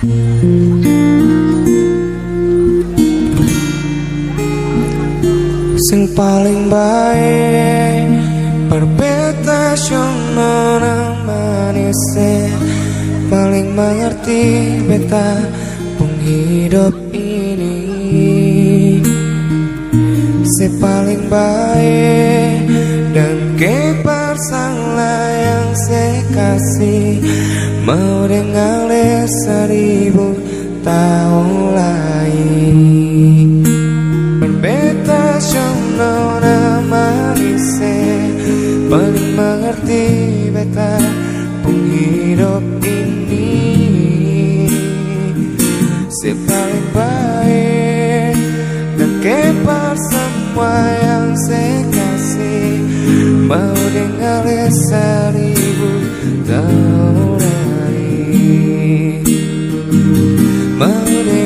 Sing paling baik berbeda sono nang manise, paling mengerti beta penghidup ini. Si paling baik dan keparsanglah yang saya kasih, mau dengar 1000 tahun lagi. Berbeda sono manise, paling mengerti beta penghidup ini. Si paling baik dan kepar semua yang saya kasih, mau dengar 1000 tahun lagi. Mau dengar